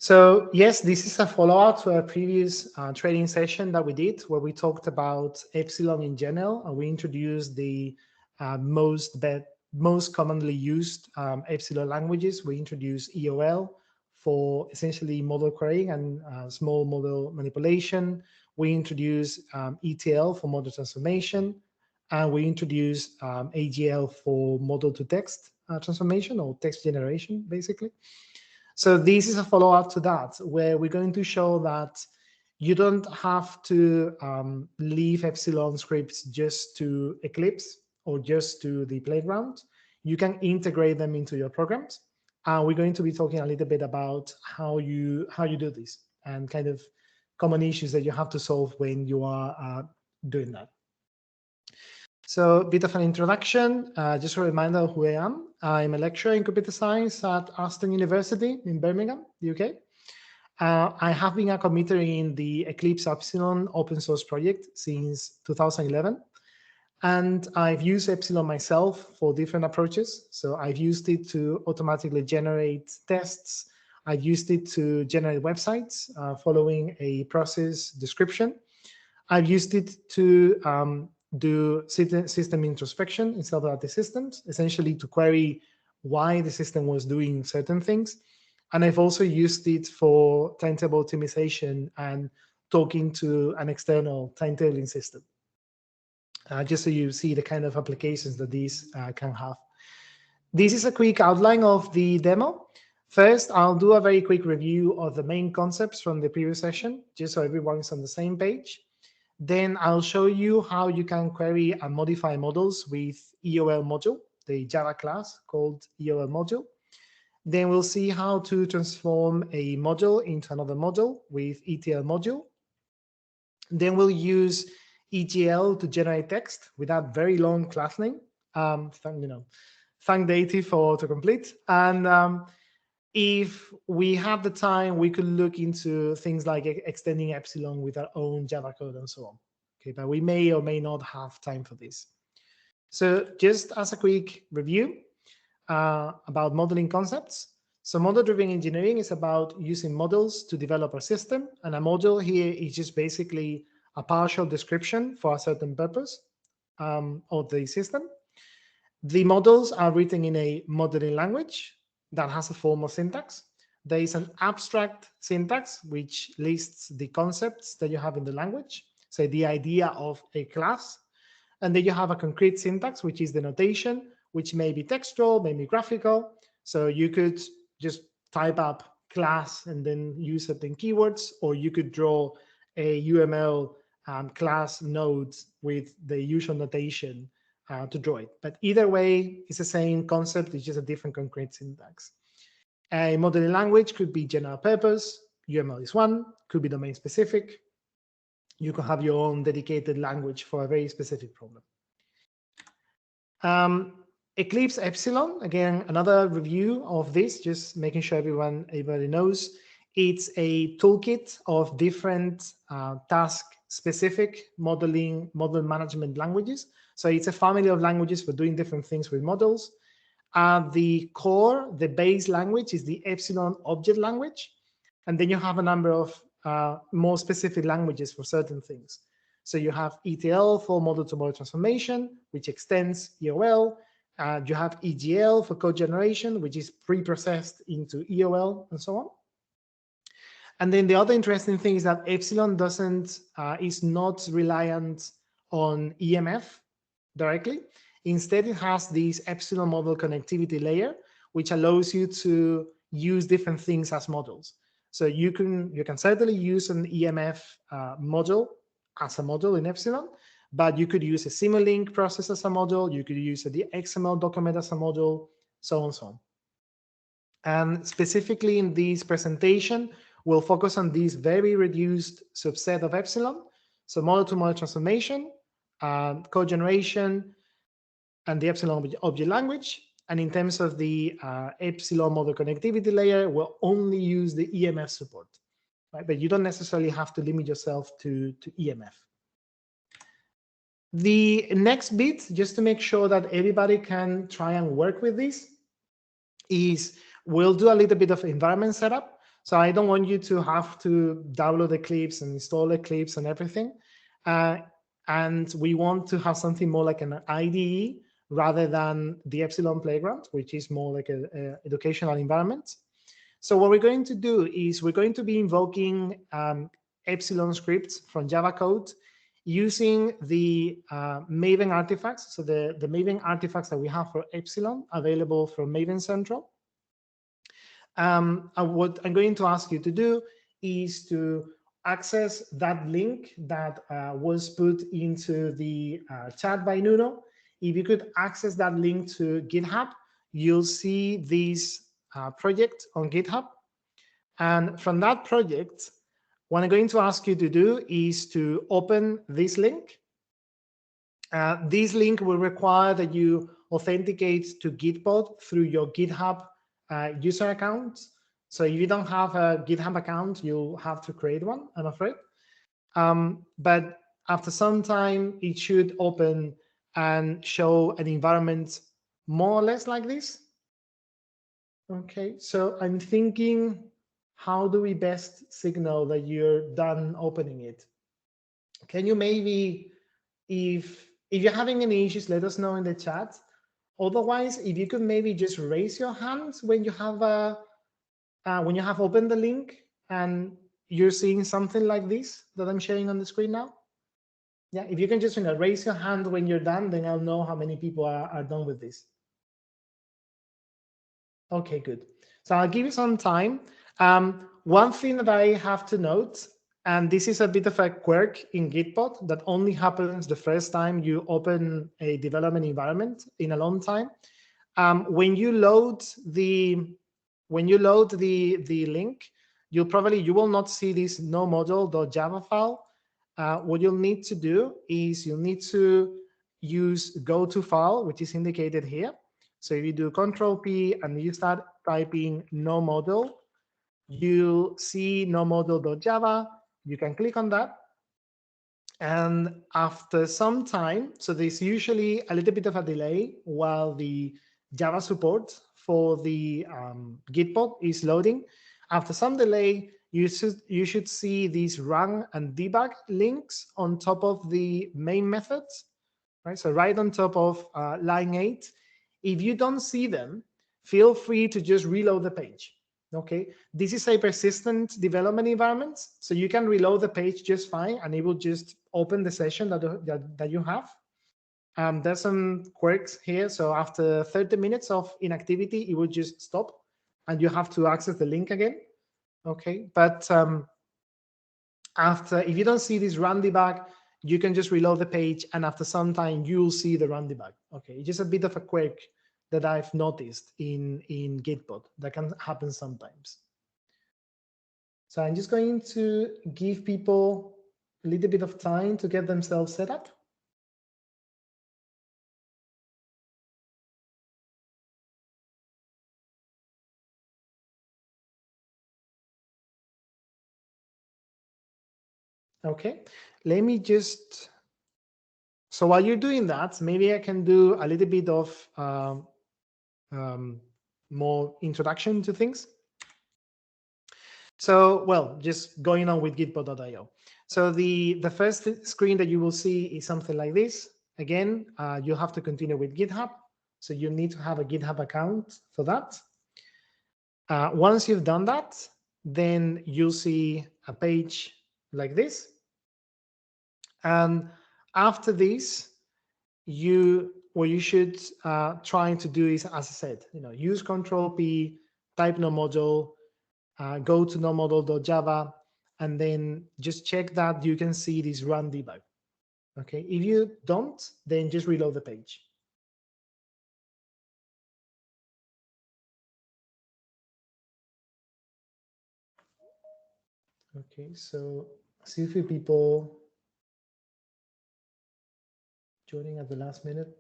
So yes, this is a follow-up to a previous training session that we did, where we talked about Epsilon in general, and we introduced the most commonly used Epsilon languages. We introduced EOL for essentially model querying and small model manipulation. We introduced ETL for model transformation, and we introduced AGL for model to text transformation, or text generation, basically. So this is a follow-up to that, where we're going to show that you don't have to leave Epsilon scripts just to Eclipse or just to the playground. You can integrate them into your programs. We're going to be talking a little bit about how you do this and kind of common issues that you have to solve when you are doing that. So a bit of an introduction, just a reminder of who I am. I'm a lecturer in computer science at Aston University in Birmingham, UK. I have been a committer in the Eclipse Epsilon open source project since 2011. And I've used Epsilon myself for different approaches. So I've used it to automatically generate tests. I've used it to generate websites following a process description. I've used it to do system introspection inside of the systems, essentially to query why the system was doing certain things. And I've also used it for timetable optimization and talking to an external timetabling system, just so you see the kind of applications that these can have. This is a quick outline of the demo. First, I'll do a very quick review of the main concepts from the previous session, just so everyone is on the same page. Then I'll show you how you can query and modify models with EOL module, the Java class called EOL module. Then we'll see how to transform a module into another module with ETL module. Then we'll use EGL to generate text with that very long class name. Thank Deity for autocomplete. And if we have the time, we could look into things like extending Epsilon with our own Java code and so on. Okay, but we may or may not have time for this. So just as a quick review about modeling concepts. So model-driven engineering is about using models to develop a system. And a model here is just basically a partial description for a certain purpose of the system. The models are written in a modeling language that has a formal syntax. There is an abstract syntax, which lists the concepts that you have in the language, so the idea of a class. And then you have a concrete syntax, which is the notation, which may be textual, maybe graphical. So you could just type up class and then use certain keywords, or you could draw a UML class node with the usual notation to draw it. But either way, it's the same concept, it's just a different concrete syntax. A modeling language could be general purpose, UML is one, could be domain specific. You can have your own dedicated language for a very specific problem. Eclipse Epsilon, again, another review of this, just making sure everybody knows. It's a toolkit of different task-specific model management languages. So it's a family of languages for doing different things with models. The core, the base language is the Epsilon object language. And then you have a number of more specific languages for certain things. So you have ETL for model-to-model transformation, which extends EOL. You have EGL for code generation, which is pre-processed into EOL and so on. And then the other interesting thing is that Epsilon is not reliant on EMF directly. Instead, it has this Epsilon model connectivity layer, which allows you to use different things as models. So you can certainly use an EMF module as a model in Epsilon, but you could use a Simulink process as a model. You could use the XML document as a model, so on and so on. And specifically in this presentation, we'll focus on this very reduced subset of Epsilon. So model-to-model transformation, code generation, and the Epsilon object language. And in terms of the Epsilon model connectivity layer, we'll only use the EMF support, right? But you don't necessarily have to limit yourself to EMF. The next bit, just to make sure that everybody can try and work with this, is we'll do a little bit of environment setup. So I don't want you to have to download Eclipse and install Eclipse and everything. And we want to have something more like an IDE rather than the Epsilon playground, which is more like a educational environment. So what we're going to do is we're going to be invoking Epsilon scripts from Java code using the Maven artifacts. So the Maven artifacts that we have for Epsilon available from Maven Central. What I'm going to ask you to do is to access that link that was put into the chat by Nuno. If you could access that link to GitHub, you'll see this project on GitHub. And from that project, what I'm going to ask you to do is to open this link. This link will require that you authenticate to Gitpod through your GitHub user account. So if you don't have a GitHub account, you'll have to create one, I'm afraid. But after some time, it should open and show an environment more or less like this. Okay, so I'm thinking, how do we best signal that you're done opening it? Can you maybe, if you're having any issues, let us know in the chat. Otherwise, if you could maybe just raise your hand when you have opened the link and you're seeing something like this that I'm sharing on the screen now. Yeah, if you can just raise your hand when you're done, then I'll know how many people are done with this. Okay, good. So I'll give you some time. One thing that I have to note, and this is a bit of a quirk in Gitpod that only happens the first time you open a development environment in a long time. When you load the link, you will not see this nomodel.java file. What you'll need to do is you'll need to use go to file, which is indicated here. So if you do Control P and you start typing nomodel, you'll see nomodel.java. You can click on that. And after some time, so there's usually a little bit of a delay while the Java support for the Gitpod is loading. After some delay, you should see these run and debug links on top of the main methods, right? So right on top of line 8. If you don't see them, feel free to just reload the page. Okay, this is a persistent development environment, so you can reload the page just fine, and it will just open the session that you have. There's some quirks here, so after 30 minutes of inactivity, it will just stop, and you have to access the link again. Okay, but if you don't see this run debug, you can just reload the page, and after some time, you'll see the run debug. Okay, it's just a bit of a quirk that I've noticed in Gitpod that can happen sometimes. So I'm just going to give people a little bit of time to get themselves set up. Okay, let me just, so while you're doing that, maybe I can do a little bit of more introduction to things. So, well, just going on with gitpod.io. So the first screen that you will see is something like this. Again, you have to continue with GitHub. So you need to have a GitHub account for that. Once you've done that, then you'll see a page like this. And after this, what you should try to do is, as I said, use Control P, type nomodel, go to nomodel.java, and then just check that you can see this run debug. Okay, if you don't, then just reload the page. Okay, so I see a few people joining at the last minute.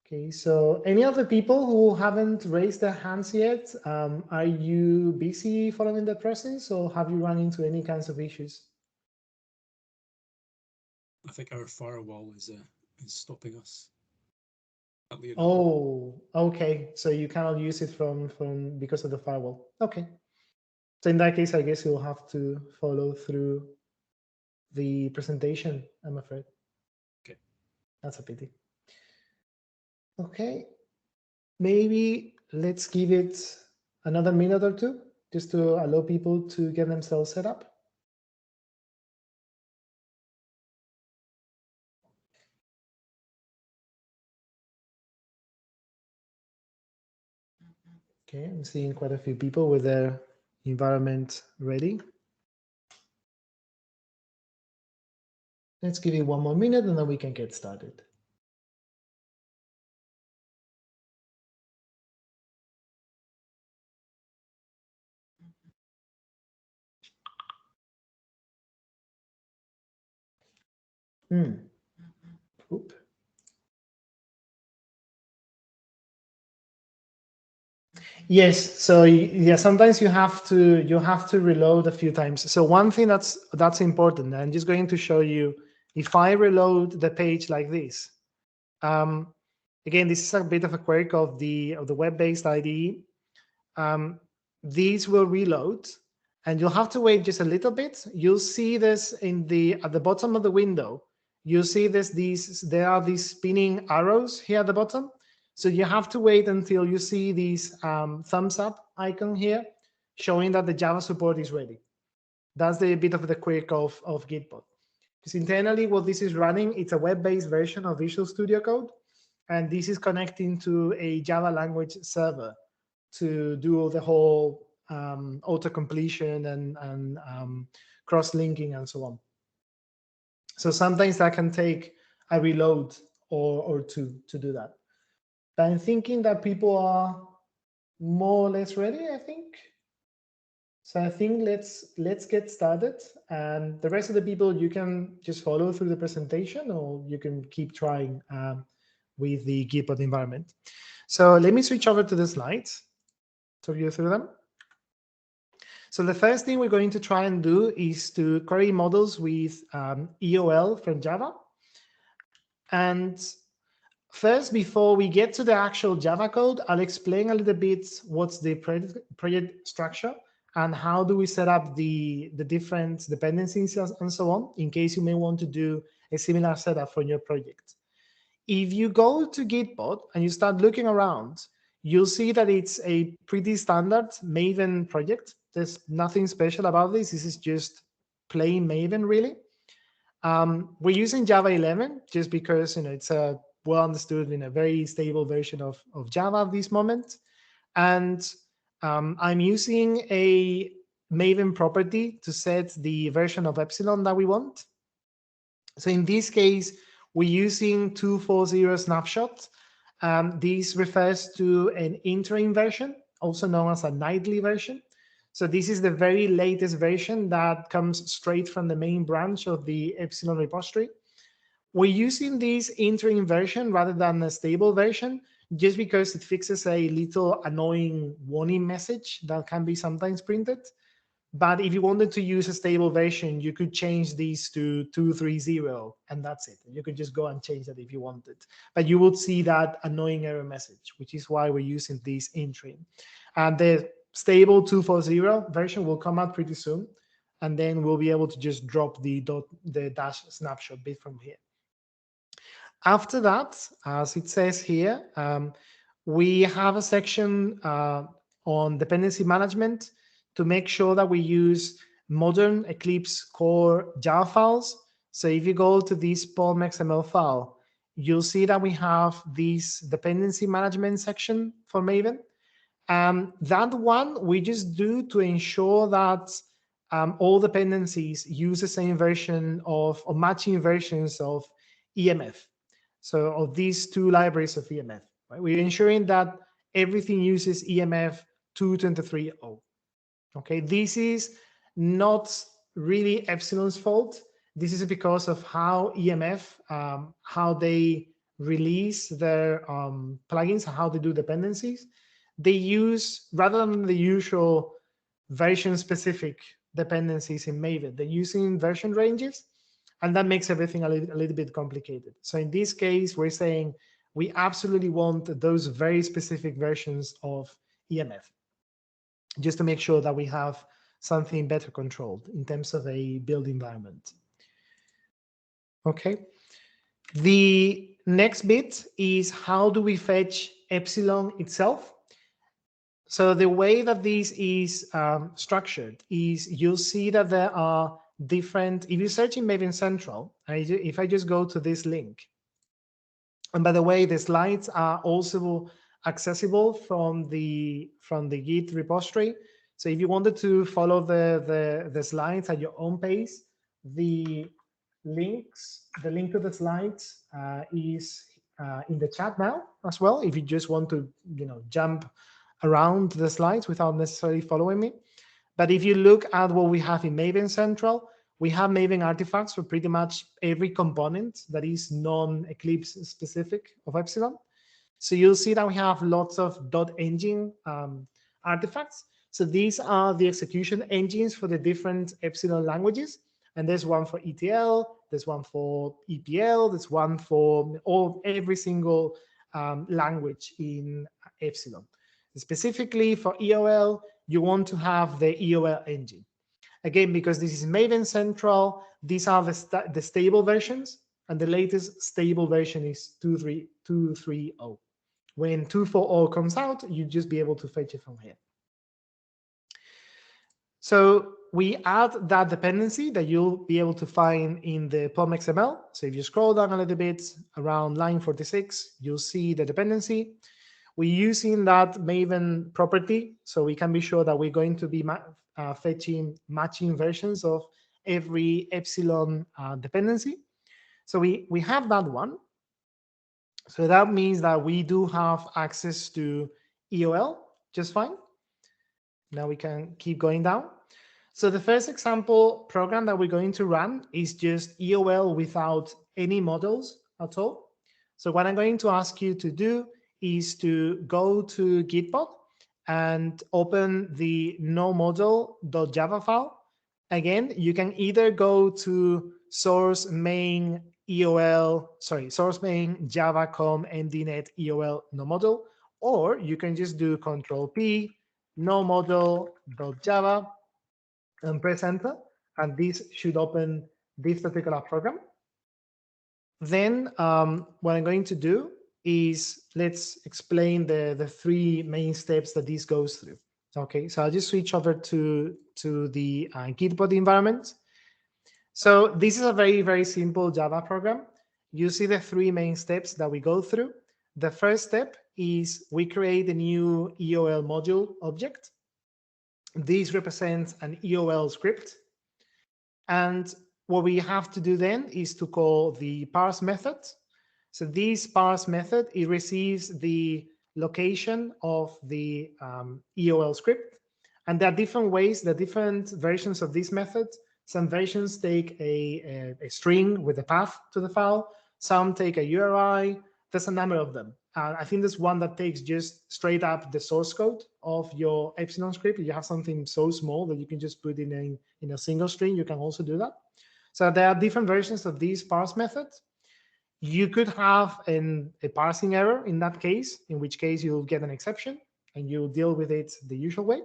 Okay, so any other people who haven't raised their hands yet, are you busy following the process, or have you run into any kinds of issues? I think our firewall is stopping us. Oh, okay. So you cannot use it from because of the firewall. Okay. So in that case, I guess you'll have to follow through the presentation, I'm afraid. Okay. That's a pity. Okay. Maybe let's give it another minute or two just to allow people to get themselves set up. Okay, I'm seeing quite a few people with their environment ready. Let's give it one more minute and then we can get started. Oop. Yes, so yeah, sometimes you have to reload a few times. So one thing that's important, I'm just going to show you if I reload the page like this. Again, this is a bit of a quirk of the web-based IDE. These will reload, and you'll have to wait just a little bit. You'll see this at the bottom of the window. You'll see there are these spinning arrows here at the bottom. So you have to wait until you see these thumbs up icon here, showing that the Java support is ready. That's the bit of the quirk of Gitbot. Because internally, what this is running, it's a web-based version of Visual Studio Code, and this is connecting to a Java language server to do the whole auto-completion and cross-linking and so on. So sometimes that can take a reload or two to do that. But I'm thinking that people are more or less ready, I think. So I think let's get started. And the rest of the people, you can just follow through the presentation or you can keep trying with the Gitbot environment. So let me switch over to the slides to view through them. So the first thing we're going to try and do is to query models with EOL from Java. And first, before we get to the actual Java code, I'll explain a little bit what's the project structure and how do we set up the different dependencies and so on, in case you may want to do a similar setup for your project. If you go to Gitbot and you start looking around, you'll see that it's a pretty standard Maven project. There's nothing special about this. This is just plain Maven, really. We're using Java 11 just because it's a well understood, very stable version of Java at this moment. And I'm using a Maven property to set the version of Epsilon that we want. So in this case, we're using 240 snapshot. This refers to an interim version, also known as a nightly version. So this is the very latest version that comes straight from the main branch of the Epsilon repository. We're using this interim version rather than a stable version, just because it fixes a little annoying warning message that can be sometimes printed. But if you wanted to use a stable version, you could change these to 230, and that's it. You could just go and change that if you wanted. But you would see that annoying error message, which is why we're using this interim. And the stable 240 version will come out pretty soon, and then we'll be able to just drop the dash snapshot bit from here. After that, as it says here, we have a section on dependency management to make sure that we use modern Eclipse core Java files. So if you go to this POM XML file, you'll see that we have this dependency management section for Maven. That one we just do to ensure that all dependencies use the same version of, or matching versions of EMF. So of these two libraries of EMF, right? We're ensuring that everything uses EMF 2.23.0. Okay, this is not really Epsilon's fault. This is because of how EMF, how they release their plugins, how they do dependencies. They use, rather than the usual version-specific dependencies in Maven, they're using version ranges, and that makes everything a little bit complicated. So in this case, we're saying we absolutely want those very specific versions of EMF, just to make sure that we have something better controlled in terms of a build environment. Okay. The next bit is how do we fetch Epsilon itself? So the way that this is structured is you'll see that there are different, if you search in Maven Central, if I just go to this link, and by the way, the slides are also accessible from the Git repository. So if you wanted to follow the slides at your own pace, the link to the slides is in the chat now as well. If you just want to, jump around the slides without necessarily following me. But if you look at what we have in Maven Central, we have Maven artifacts for pretty much every component that is non-Eclipse specific of Epsilon. So you'll see that we have lots of .engine artifacts. So these are the execution engines for the different Epsilon languages. And there's one for ETL, there's one for EPL, there's one for every single language in Epsilon. Specifically for EOL, you want to have the EOL engine. Again, because this is Maven Central, these are the stable versions, and the latest stable version is 2.3.2.3.0. When 2.4.0 comes out, you'll just be able to fetch it from here. So we add that dependency that you'll be able to find in the POM XML. So if you scroll down a little bit around line 46, you'll see the dependency. We're using that Maven property, so we can be sure that we're going to be fetching matching versions of every Epsilon dependency. So we have that one. So that means that we do have access to EOL just fine. Now we can keep going down. So the first example program that we're going to run is just EOL without any models at all. So what I'm going to ask you to do is to go to Gitpod and open the nomodel.java file. Again, you can either go to source main java.com MDENet EOL nomodel, or you can just do Control-P, nomodel.java, and press enter, and this should open this particular program. Then what I'm going to do is let's explain the three main steps that this goes through. Okay, so I'll just switch over to the Gitpod environment. So this is a very, very simple Java program. You see the three main steps that we go through. The first step is we create a new EOL module object. This represents an EOL script. And what we have to do then is to call the parse method. So this parse method, it receives the location of the EOL script. And there are different ways, there are different versions of this method. Some versions take a string with a path to the file. Some take a URI. There's a number of them. I think there's one that takes just straight up the source code of your Epsilon script. If you have something so small that you can just put in a single string, you can also do that. So there are different versions of these parse methods. You could have a parsing error in that case, in which case you'll get an exception and you'll deal with it the usual way.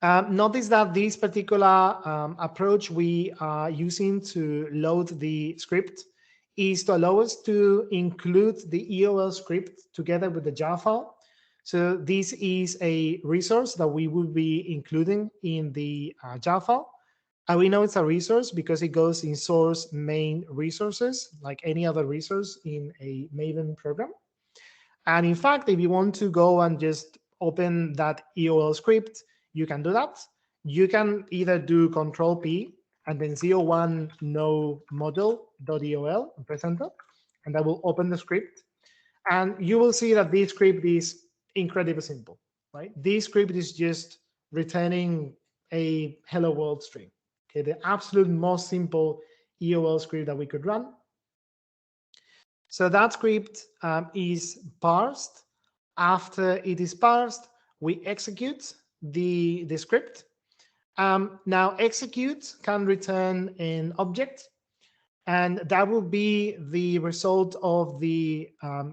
Notice that this particular approach we are using to load the script is to allow us to include the EOL script together with the Java file. So this is a resource that we will be including in the Java file. And we know it's a resource because it goes in source main resources, like any other resource in a Maven program. And in fact, if you want to go and just open that EOL script, you can do that. You can either do Control-P and then 01 no model.eol and press enter, and that will open the script. And you will see that this script is incredibly simple, right? This script is just returning a hello world string. Okay, the absolute most simple EOL script that we could run. So that script is parsed. After it is parsed, we execute the script. Now, execute can return an object. And that will be the result of the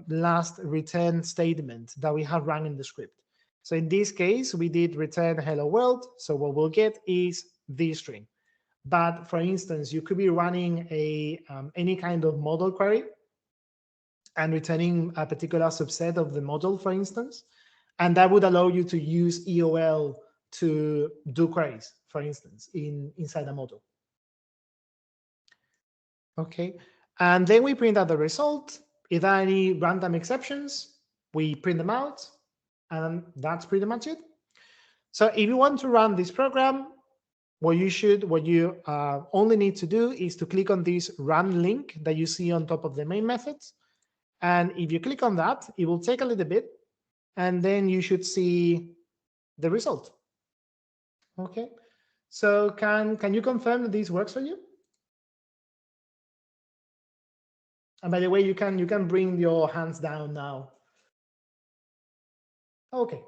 last return statement that we have run in the script. So in this case, we did return hello world. So what we'll get is this string. But for instance, you could be running any kind of model query and returning a particular subset of the model, for instance, and that would allow you to use EOL to do queries, for instance, inside a model. Okay, and then we print out the result. If there are any random exceptions, we print them out, and that's pretty much it. So if you want to run this program, what you only need to do is to click on this run link that you see on top of the main methods. And if you click on that, it will take a little bit, and then you should see the result. Okay, so can you confirm that this works for you? And by the way, you can bring your hands down now. Okay.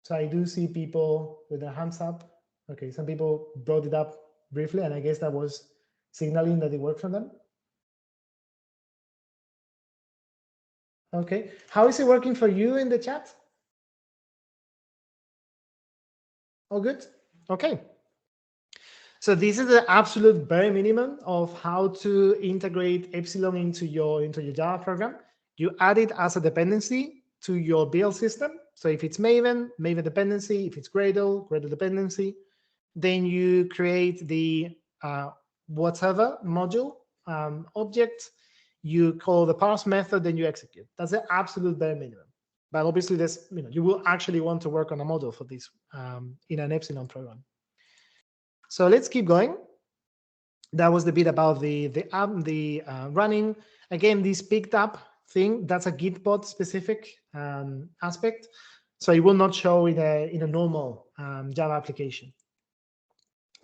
So I do see people with their hands up. Okay, some people brought it up briefly, and I guess that was signaling that it worked for them. Okay, how is it working for you in the chat? All good? Okay. So this is the absolute bare minimum of how to integrate Epsilon into your Java program. You add it as a dependency to your build system. So if it's Maven, Maven dependency. If it's Gradle, Gradle dependency. Then you create the whatever module object. You call the parse method, then you execute. That's the absolute bare minimum. But obviously, there's you will actually want to work on a model for this in an Epsilon program. So let's keep going. That was the bit about the running. Again, this picked up thing, that's a Gitbot specific aspect. So it will not show in a normal Java application.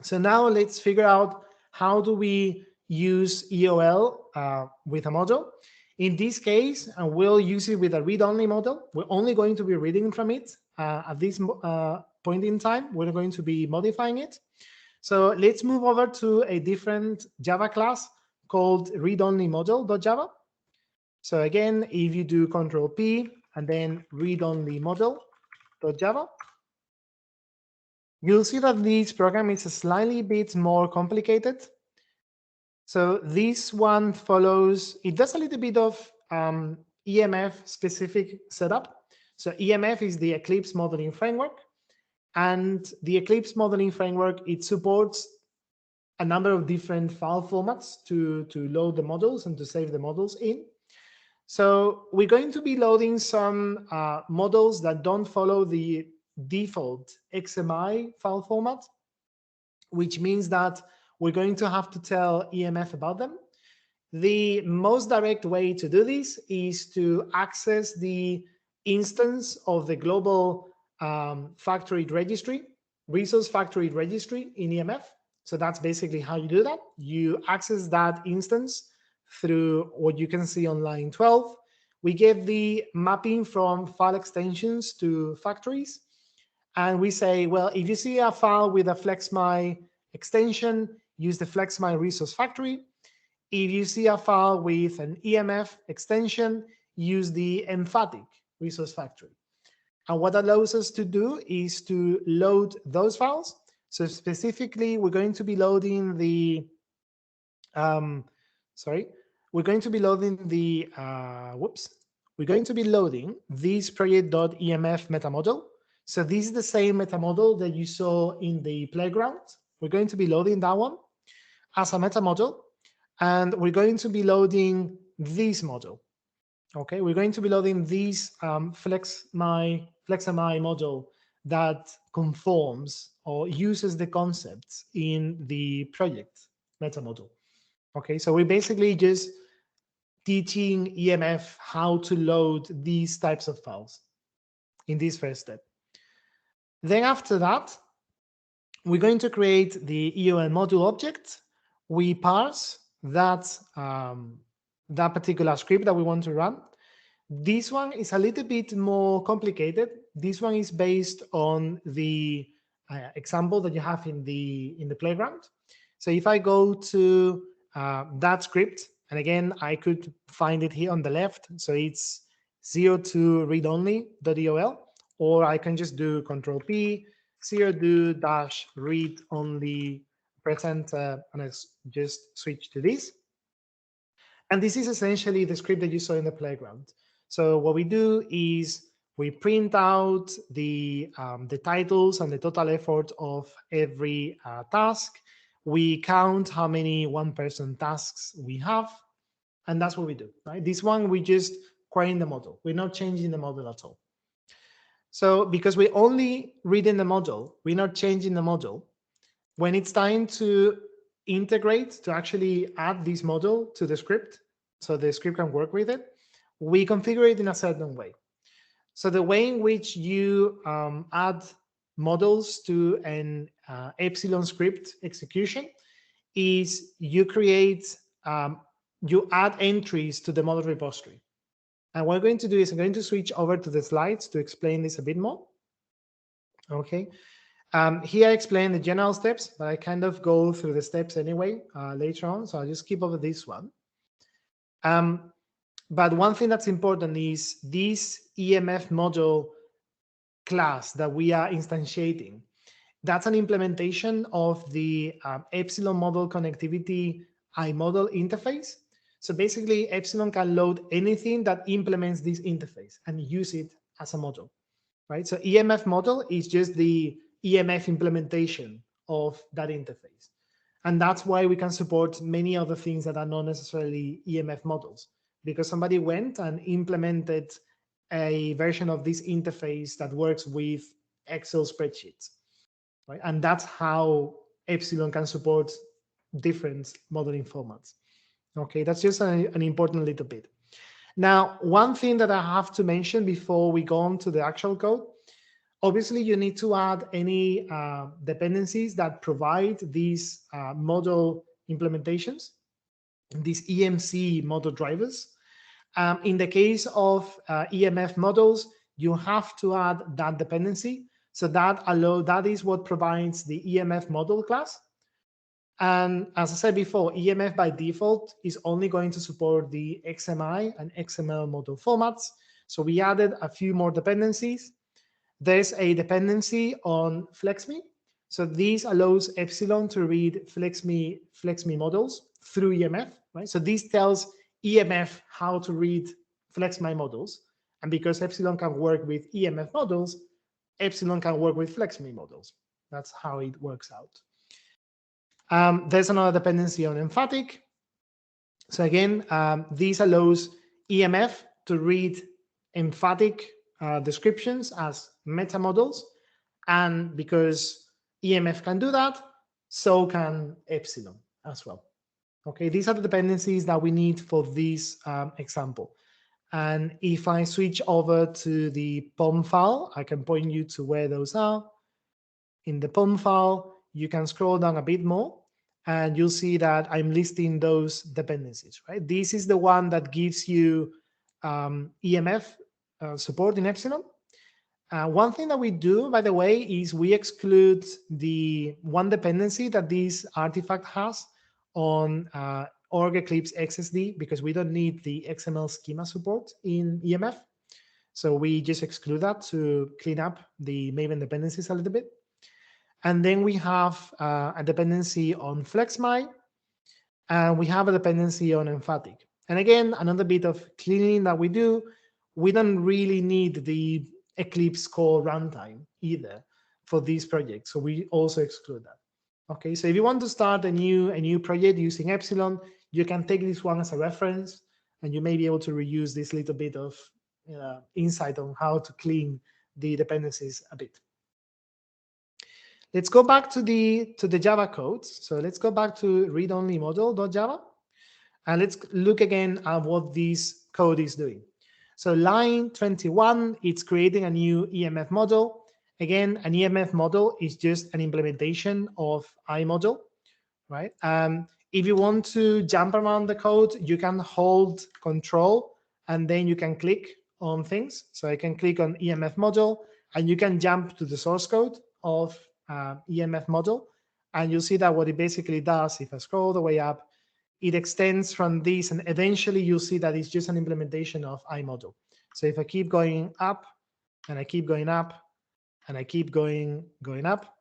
So now let's figure out how do we use EOL with a model. In this case, we'll use it with a read-only model. We're only going to be reading from it at this point in time. We're going to be modifying it. So let's move over to a different Java class called read-only-model.java. So again, if you do Control-P and then read-only-model.java, you'll see that this program is a slightly bit more complicated. So this one follows, it does a little bit of EMF specific setup. So EMF is the Eclipse modeling framework. And the Eclipse modeling framework, it supports a number of different file formats to load the models and to save the models in. So we're going to be loading some models that don't follow the default XMI file format, which means that we're going to have to tell EMF about them. The most direct way to do this is to access the instance of the global factory registry, resource factory registry in EMF. So that's basically how you do that. You access that instance through what you can see on line 12. We get the mapping from file extensions to factories. And we say, well, if you see a file with a FlexMy extension, use the FlexMy resource factory. If you see a file with an EMF extension, use the emphatic resource factory. And what that allows us to do is to load those files. So specifically, we're going to be loading the, we're going to be loading the, we're going to be loading this project.emf metamodel. So this is the same metamodel that you saw in the playground. We're going to be loading that one as a metamodel, and we're going to be loading this model. Okay, we're going to be loading this FlexMy model that conforms or uses the concepts in the project metamodel. Okay, so we're basically just teaching EMF how to load these types of files in this first step. Then after that, we're going to create the EOL module object. We parse that particular script that we want to run. This one is a little bit more complicated. This one is based on the example that you have in the playground. So if I go to that script. And again, I could find it here on the left. So it's 02 read-only.dol, or I can just do Control P, 02 dash read-only, press enter, and I just switch to this. And this is essentially the script that you saw in the playground. So what we do is we print out the titles and the total effort of every task. We count how many one-person tasks we have, and that's what we do, right? This one, we just querying the model. We're not changing the model at all. So because we're only reading the model, we're not changing the model. When it's time to integrate, to actually add this model to the script, so the script can work with it, we configure it in a certain way. So the way in which you add models to an Epsilon script execution is you create, you add entries to the model repository. And what I'm going to do is I'm going to switch over to the slides to explain this a bit more. Okay. Here I explain the general steps, but I kind of go through the steps anyway later on. So I'll just skip over this one. But one thing that's important is this EMF model class that we are instantiating. That's an implementation of the Epsilon model connectivity iModel interface. So basically, Epsilon can load anything that implements this interface and use it as a model, right? So EMF model is just the EMF implementation of that interface. And that's why we can support many other things that are not necessarily EMF models, because somebody went and implemented a version of this interface that works with Excel spreadsheets, right? And that's how Epsilon can support different modeling formats. Okay, that's just an important little bit. Now, one thing that I have to mention before we go on to the actual code, obviously you need to add any dependencies that provide these model implementations, these EMC model drivers. In the case of EMF models, you have to add that dependency. So that is what provides the EMF model class. And as I said before, EMF by default is only going to support the XMI and XML model formats. So we added a few more dependencies. There's a dependency on FlexMe. So this allows Epsilon to read FlexMe models through EMF, right? So this tells EMF how to read FlexMe models. And because Epsilon can work with EMF models, Epsilon can work with FlexMe models. That's how it works out. There's another dependency on emphatic. So again, this allows EMF to read emphatic descriptions as meta models. And because EMF can do that, so can Epsilon as well. Okay, these are the dependencies that we need for this example. And if I switch over to the POM file, I can point you to where those are. In the POM file, you can scroll down a bit more, and you'll see that I'm listing those dependencies, right? This is the one that gives you EMF support in Epsilon. One thing that we do, by the way, is we exclude the one dependency that this artifact has on org Eclipse XSD, because we don't need the XML schema support in EMF. So we just exclude that to clean up the Maven dependencies a little bit. And then we have a dependency on FlexMy, and we have a dependency on emphatic. And again, another bit of cleaning that we do, we don't really need the Eclipse core runtime either for this project. So we also exclude that. Okay, so if you want to start a new project using Epsilon, you can take this one as a reference, and you may be able to reuse this little bit of insight on how to clean the dependencies a bit. Let's go back to the Java code. So let's go back to read-only model.java, and let's look again at what this code is doing. So line 21, it's creating a new EMF model. Again, an EMF model is just an implementation of iModel, right? If you want to jump around the code, you can hold Control, and then you can click on things. So I can click on EMF model, and you can jump to the source code of EMF model, and you'll see that what it basically does, if I scroll all the way up, it extends from this, and eventually you'll see that it's just an implementation of iModel. So if I keep going up, and I keep going up, and I keep going up,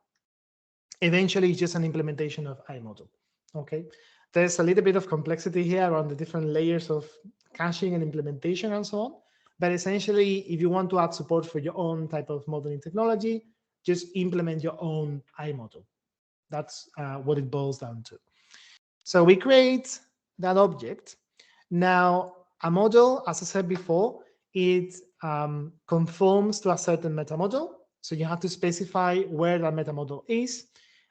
eventually it's just an implementation of iModel. Okay, there's a little bit of complexity here around the different layers of caching and implementation and so on. But essentially, if you want to add support for your own type of modeling technology, just implement your own iModel. That's what it boils down to. So we create that object. Now, a model, as I said before, it conforms to a certain meta model. So you have to specify where that meta model is.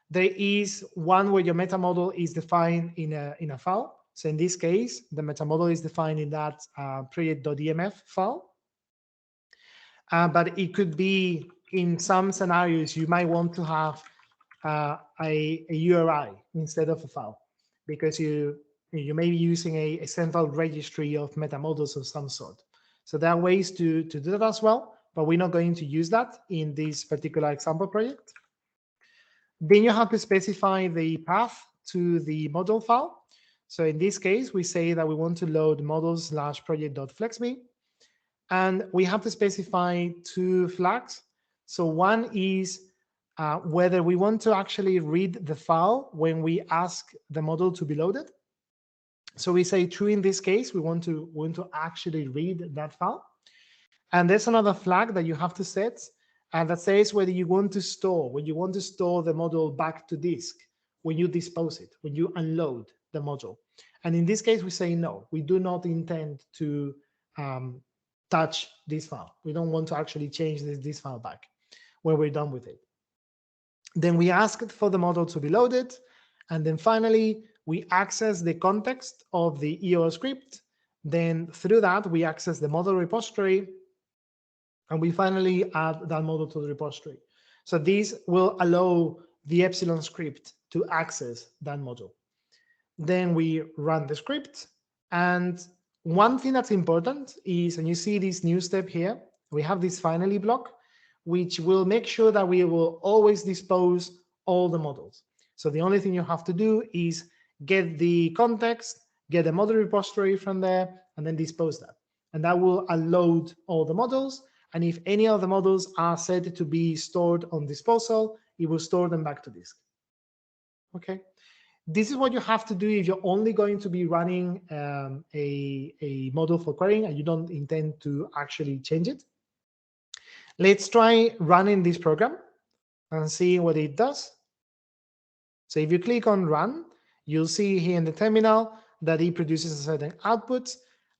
There is one where your meta model is defined in a file. So in this case, the meta model is defined in that project.emf file. But it could be, in some scenarios, you might want to have a URI instead of a file, because you may be using a central registry of meta models of some sort. So there are ways to do that as well, but we're not going to use that in this particular example project. Then you have to specify the path to the model file. So in this case, we say that we want to load models/project.flexb, and we have to specify two flags. So one is whether we want to actually read the file when we ask the model to be loaded. So we say true in this case, we want to actually read that file. And there's another flag that you have to set, and that says whether you want to store, the model back to disk when you dispose it, when you unload the module. And in this case, we say no, we do not intend to touch this file. We don't want to actually change this file back when we're done with it. Then we ask for the model to be loaded. And then finally, we access the context of the EOL script. Then through that, we access the model repository. And we finally add that model to the repository. So this will allow the Epsilon script to access that model. Then we run the script. And one thing that's important is, and you see this new step here, we have this finally block, which will make sure that we will always dispose all the models. So the only thing you have to do is get the context, get the model repository from there, and then dispose that. And that will unload all the models. And if any of the models are set to be stored on disposal, it will store them back to disk. Okay. This is what you have to do if you're only going to be running a model for querying and you don't intend to actually change it. Let's try running this program and see what it does. So if you click on run, you'll see here in the terminal that it produces a certain output.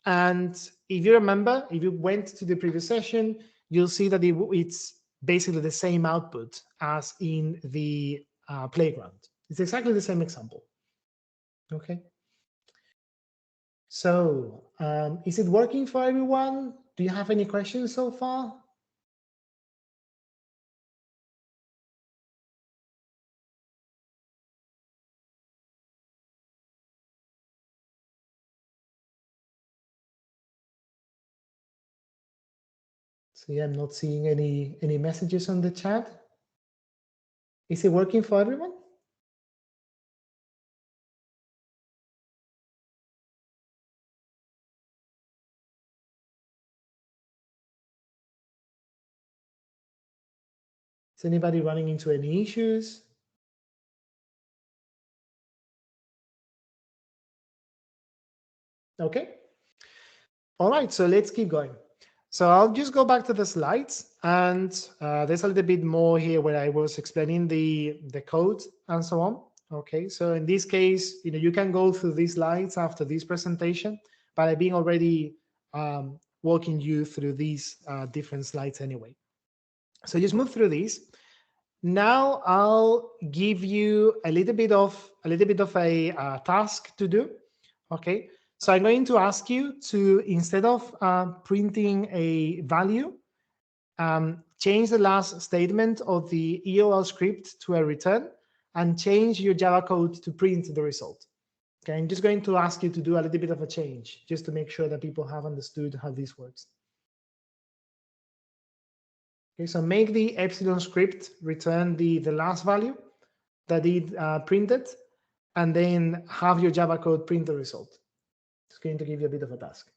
And if you remember, if you went to the previous session, you'll see that it's basically the same output as in the playground. It's exactly the same example. Okay. So is it working for everyone? Do you have any questions so far? So yeah, I'm not seeing any messages on the chat. Is it working for everyone? Is anybody running into any issues? Okay. All right, so let's keep going. So I'll just go back to the slides, and there's a little bit more here where I was explaining the code and so on. Okay, so in this case, you can go through these slides after this presentation, but I've been already walking you through these different slides anyway. So just move through these. Now I'll give you a little bit of a task to do. Okay, so I'm going to ask you to, instead of printing a value, change the last statement of the EOL script to a return and change your Java code to print the result. Okay, I'm just going to ask you to do a little bit of a change just to make sure that people have understood how this works. Okay, so make the Epsilon script return the last value that it printed, and then have your Java code print the result. It's going to give you a bit of a task.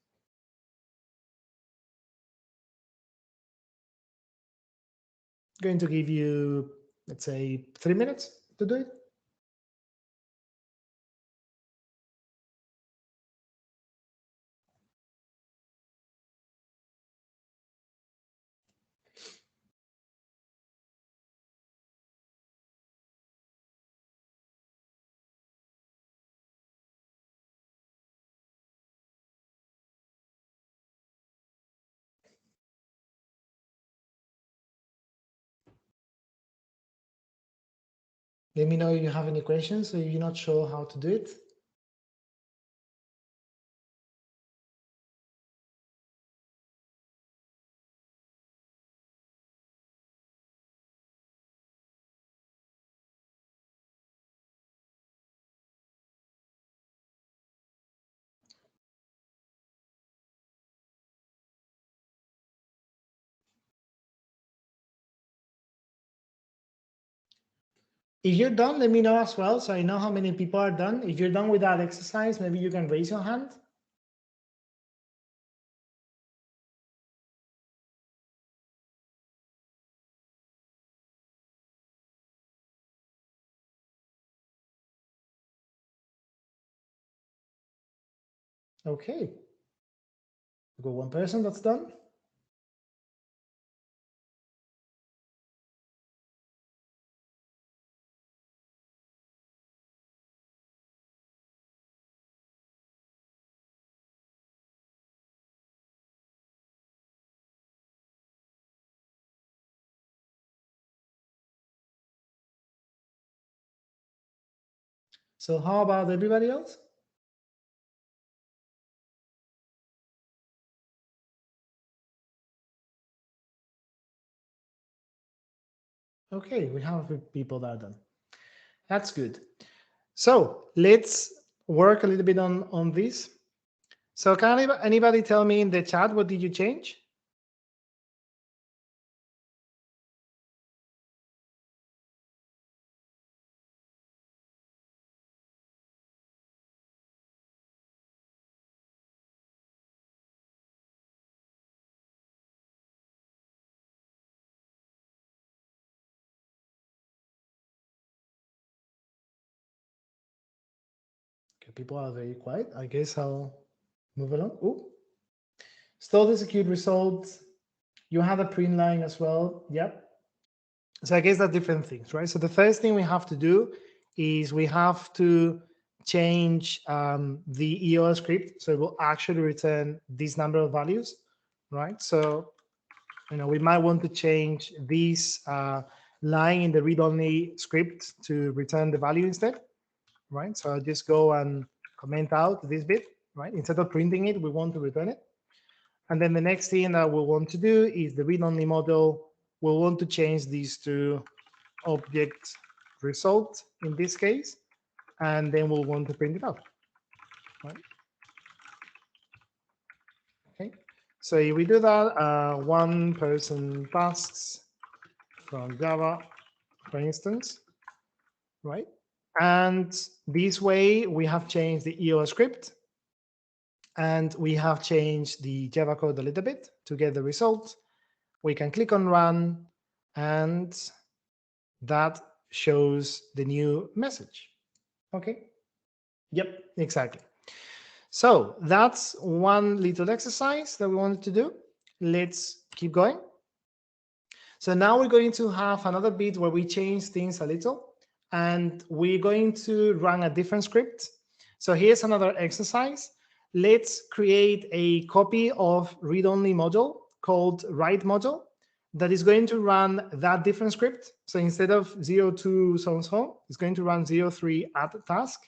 Going to give you, let's say, 3 minutes to do it. Let me know if you have any questions or if you're not sure how to do it. If you're done, let me know as well, so I know how many people are done. If you're done with that exercise, maybe you can raise your hand. Okay. We've got one person that's done. So how about everybody else? Okay, we have people that are done. That's good. So let's work a little bit on this. So can anybody tell me in the chat, what did you change? Okay, people are very quiet. I guess I'll move along. Ooh. Store the execute results. You have a print line as well. Yep. So I guess that's different things, right? So the first thing we have to do is we have to change the EOL script. So it will actually return this number of values, right? So, we might want to change this line in the read-only script to return the value instead, right? So I'll just go and comment out this bit, right? Instead of printing it, we want to return it. And then the next thing that we'll want to do is the read-only model. We'll want to change these to object result in this case, and then we'll want to print it out. Right? Okay. So if we do that, one person tasks from Java, for instance, right? And this way we have changed the EOL script, and we have changed the Java code a little bit to get the result. We can click on run, and that shows the new message. Okay. Yep, exactly. So that's one little exercise that we wanted to do. Let's keep going. So now we're going to have another bit where we change things a little, and we're going to run a different script. So here's another exercise. Let's create a copy of read-only module called WriteModel that is going to run that different script. So instead of 02 so-and-so, it's going to run 03 add task.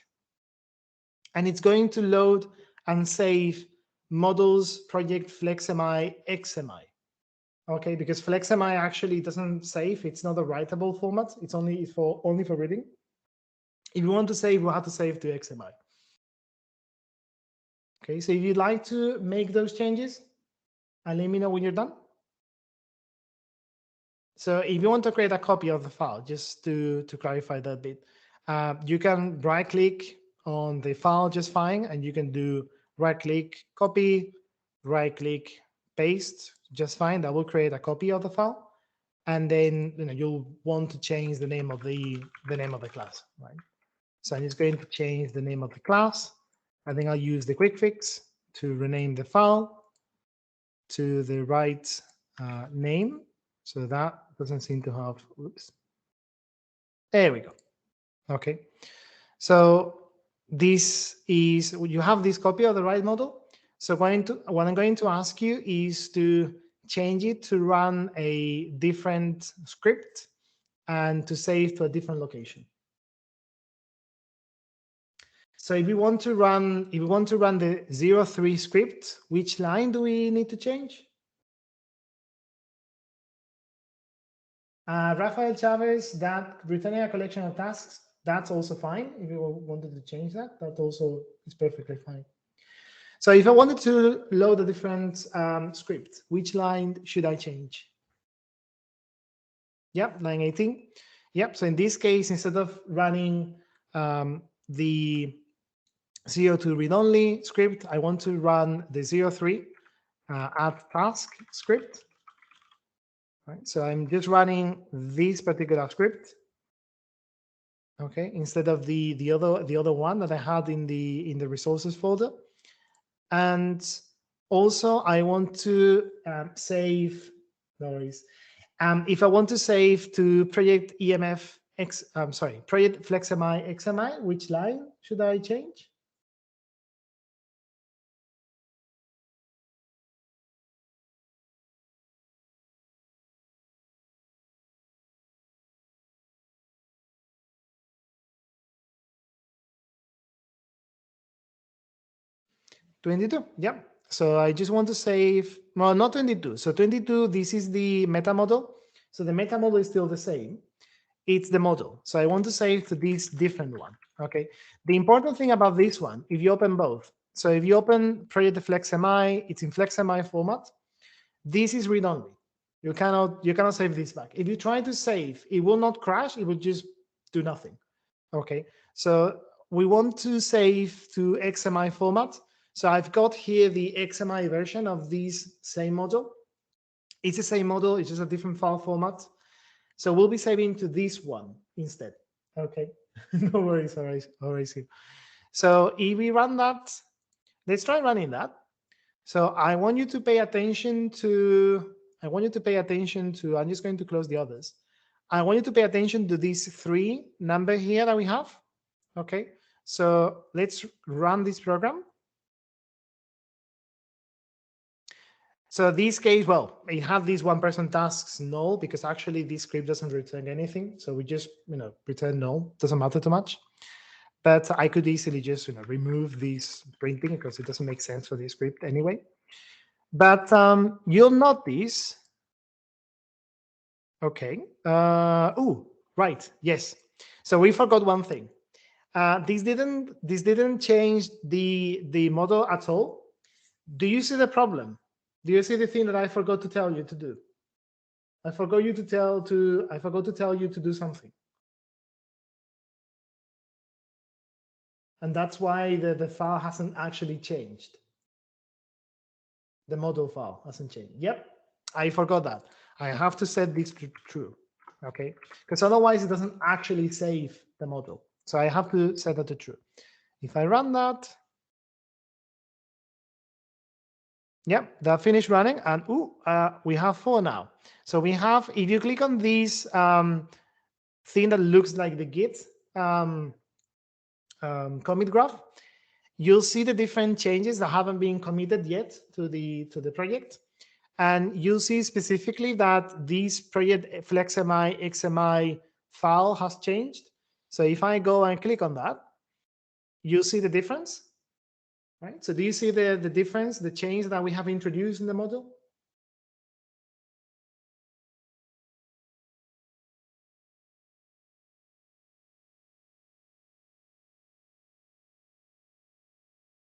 And it's going to load and save models project flexmi xmi. Okay, because flexmi actually doesn't save. It's not a writable format. It's only for reading. If you want to save, we have to save to xmi. Okay, so if you'd like to make those changes, and let me know when you're done. So if you want to create a copy of the file, just to clarify that bit, You can right click on the file just fine, and you can do right click copy, right click paste just fine. That will create a copy of the file, and then you'll want to change the name of the class, right? So I'm just going to change the name of the class. I think I'll use the quick fix to rename the file to the right name. So that doesn't seem to have, oops. There we go. Okay. So this is, you have this copy of the WriteModel. So what I'm going to ask you is to change it to run a different script and to save to a different location. So if we want to run the 03 script, which line do we need to change? Rafael Chavez, that returning a collection of tasks, that's also fine. If you wanted to change that, that also is perfectly fine. So if I wanted to load a different script, which line should I change? Yep, line 18. Yep, so in this case, instead of running the 02 read-only script, I want to run the 03 add task script. Right, so I'm just running this particular script, okay, instead of the other one that I had in the resources folder. And also I want to save, no worries. If I want to save to project EMF project FlexMI XMI, which line should I change? $22, yeah. So I just want to save, well, not 22. So 22, this is the meta model. So the meta model is still the same. It's the model. So I want to save to this different one, okay? The important thing about this one, if you open both, so if you open project FlexMI, it's in FlexMI format. This is read-only. You cannot save this back. If you try to save, it will not crash. It will just do nothing, okay? So we want to save to XMI format. So I've got here the XMI version of this same model. It's the same model, it's just a different file format. So we'll be saving to this one instead. Okay, no worries, all right. So if we run that, let's try running that. So I want you to pay attention to, I'm just going to close the others. I want you to pay attention to these 3 number here that we have. Okay, so let's run this program. So this case, well, it had these 1% tasks null because actually this script doesn't return anything. So we just, return null, doesn't matter too much. But I could easily just, remove this printing because it doesn't make sense for this script anyway. But you'll notice, okay. Oh, right, yes. So we forgot one thing. This didn't change the model at all. Do you see the problem? Do you see the thing that I forgot to tell you to do? I forgot to tell you to do something. And that's why the file hasn't actually changed. The model file hasn't changed. Yep, I forgot that. I have to set this to true, okay? Because otherwise it doesn't actually save the model. So I have to set that to true. If I run that, yep, that finished running, and we have 4 now. So we have, if you click on this thing that looks like the Git commit graph, you'll see the different changes that haven't been committed yet to the project, and you'll see specifically that this project FlexMI XMI file has changed. So if I go and click on that, you'll see the difference. Right? So do you see the difference, the change that we have introduced in the model?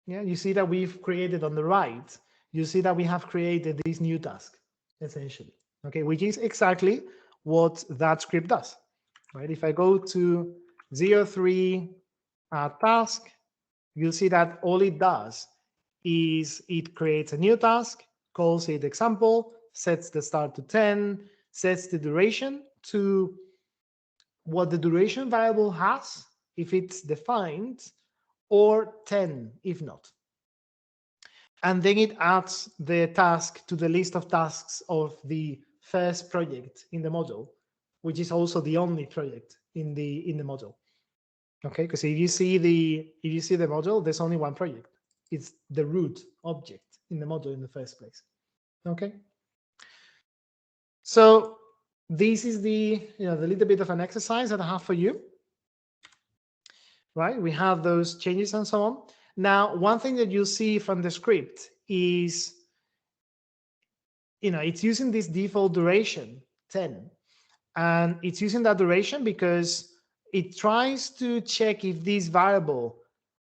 Yeah, you see that we've created on the right, you see that we have created this new task, essentially, okay, which is exactly what that script does, right? If I go to 03 task, you'll see that all it does is it creates a new task, calls it example, sets the start to 10, sets the duration to what the duration variable has if it's defined, or 10 if not. And then it adds the task to the list of tasks of the first project in the module, which is also the only project in the module. Okay, because if you see the module, there's only one project. It's the root object in the module in the first place. Okay. So this is the little bit of an exercise that I have for you. Right, we have those changes and so on. Now, one thing that you'll see from the script is, it's using this default duration 10, and it's using that duration because it tries to check if this variable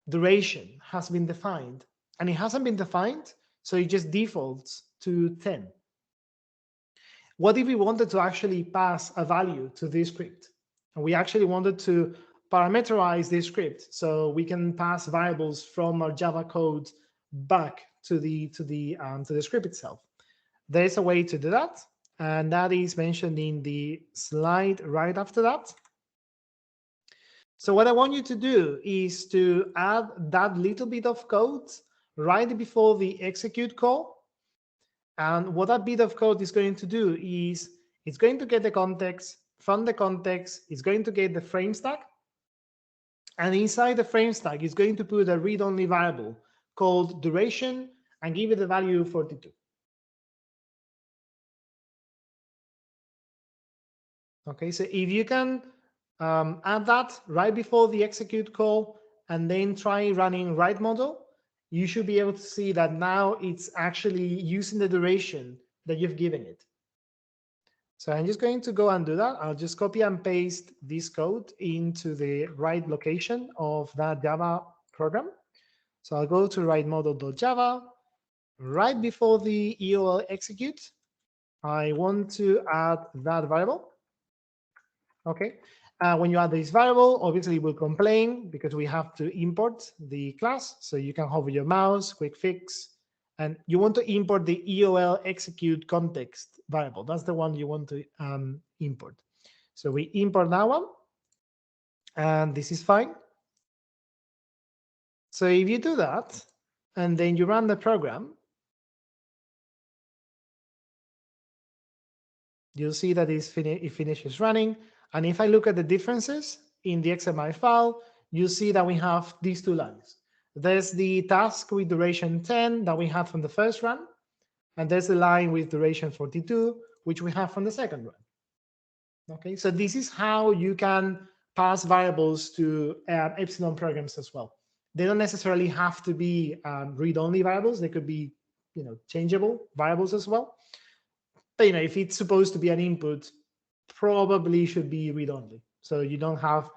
duration has been defined, and it hasn't been defined, so it just defaults to 10. What if we wanted to actually pass a value to this script, and we actually wanted to parameterize this script so we can pass variables from our Java code back to the script itself? There is a way to do that, and that is mentioned in the slide right after that. So what I want you to do is to add that little bit of code right before the execute call. And what that bit of code is going to do is it's going to get the context. From the context, it's going to get the frame stack. And inside the frame stack, it's going to put a read-only variable called duration and give it the value 42. Okay, so if you can add that right before the execute call and then try running WriteModel, you should be able to see that now it's actually using the duration that you've given it. So I'm just going to go and do that. I'll just copy and paste this code into the right location of that Java program. So I'll go to WriteModel.java. Right before the EOL execute, I want to add that variable. Okay. When you add this variable, obviously it will complain because we have to import the class. So you can hover your mouse, quick fix, and you want to import the EOL execute context variable. That's the one you want to import. So we import that one, and this is fine. So if you do that, and then you run the program, you'll see that it finishes running. And if I look at the differences in the XML file, you see that we have these two lines. There's the task with duration 10 that we had from the first run, and there's the line with duration 42, which we have from the second run. Okay, so this is how you can pass variables to Epsilon programs as well. They don't necessarily have to be read-only variables. They could be, changeable variables as well. But if it's supposed to be an input, probably should be read-only, so you don't have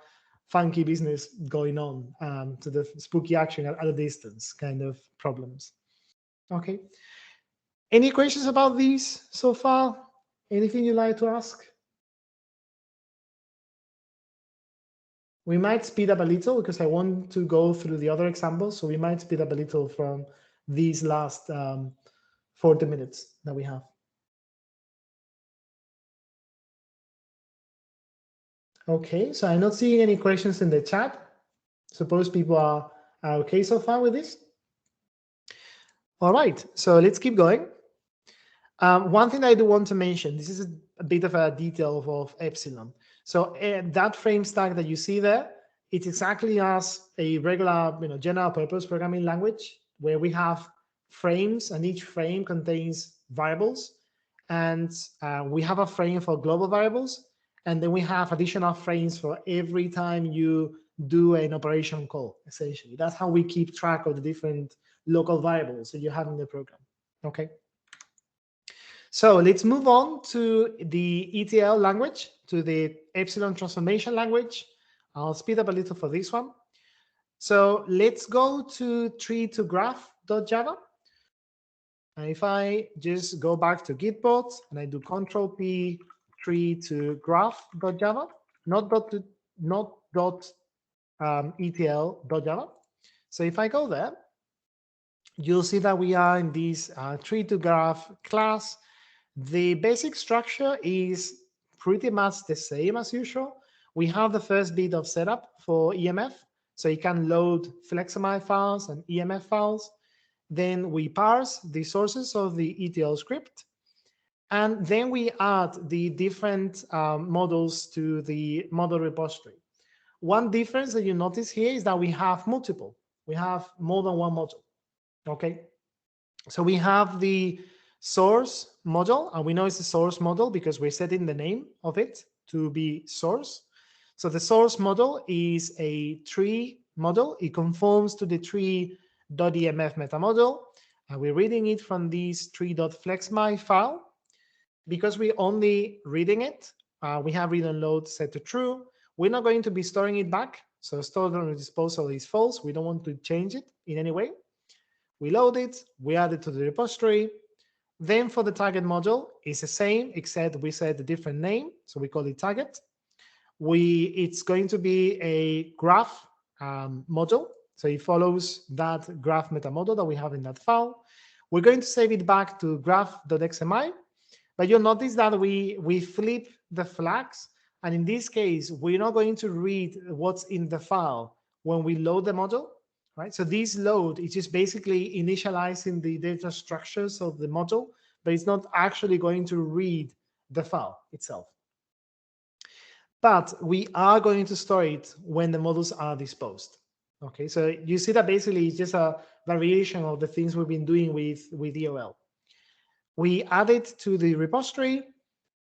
funky business going on to the spooky action at a distance kind of problems. Okay. Any questions about these so far? Anything you'd like to ask? We might speed up a little because I want to go through the other examples, so we might speed up a little from these last 40 minutes that we have. Okay, so I'm not seeing any questions in the chat. Suppose people are okay so far with this. All right, so let's keep going. One thing I do want to mention, this is a bit of a detail of Epsilon. So that frame stack that you see there, it's exactly as a regular, general purpose programming language where we have frames and each frame contains variables. And we have a frame for global variables. And then we have additional frames for every time you do an operation call, essentially. That's how we keep track of the different local variables that you have in the program. Okay. So let's move on to the ETL language, to the Epsilon transformation language. I'll speed up a little for this one. So let's go to tree-to-graph.java. And if I just go back to Gitbot and I do Control-P, tree-to-graph.java, not graph.etl.java. So if I go there, you'll see that we are in this tree to graph class. The basic structure is pretty much the same as usual. We have the first bit of setup for EMF, so you can load FlexMI files and EMF files. Then we parse the sources of the ETL script. And then we add the different models to the model repository. One difference that you notice here is that we have multiple. We have more than one module. Okay. So we have the source model, and we know it's a source model because we're setting the name of it to be source. So the source model is a tree model. It conforms to the tree.emf meta model, and we're reading it from this tree.flexmy file. Because we're only reading it, we have read and load set to true. We're not going to be storing it back. So stored on disposal is false. We don't want to change it in any way. We load it, we add it to the repository. Then for the target module, it's the same, except we set a different name. So we call it target. It's going to be a graph module. So it follows that graph meta model that we have in that file. We're going to save it back to graph.xmi. But you'll notice that we flip the flags. And in this case, we're not going to read what's in the file when we load the module, right? So this load is just basically initializing the data structures of the module, but it's not actually going to read the file itself. But we are going to store it when the models are disposed. Okay, so you see that basically it's just a variation of the things we've been doing with EOL. We add it to the repository,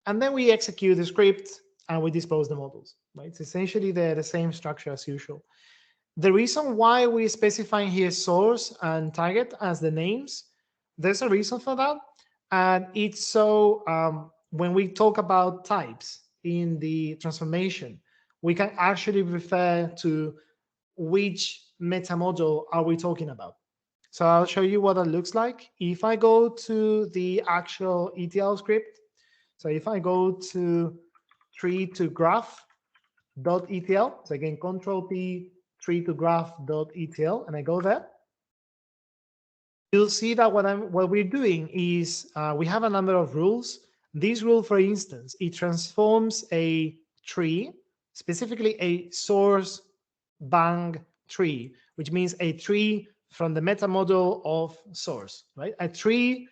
and then we execute the script and we dispose the models, right? It's essentially the same structure as usual. The reason why we're specifying here source and target as the names, there's a reason for that. And it's so when we talk about types in the transformation, we can actually refer to which meta module are we talking about. So I'll show you what that looks like. If I go to the actual ETL script, so if I go to tree to graph.etl, so again, Control P, tree to graph.etl, and I go there, you'll see that what we're doing is we have a number of rules. This rule, for instance, it transforms a tree, specifically a source bang tree, which means a tree from the meta model of source, right? A tree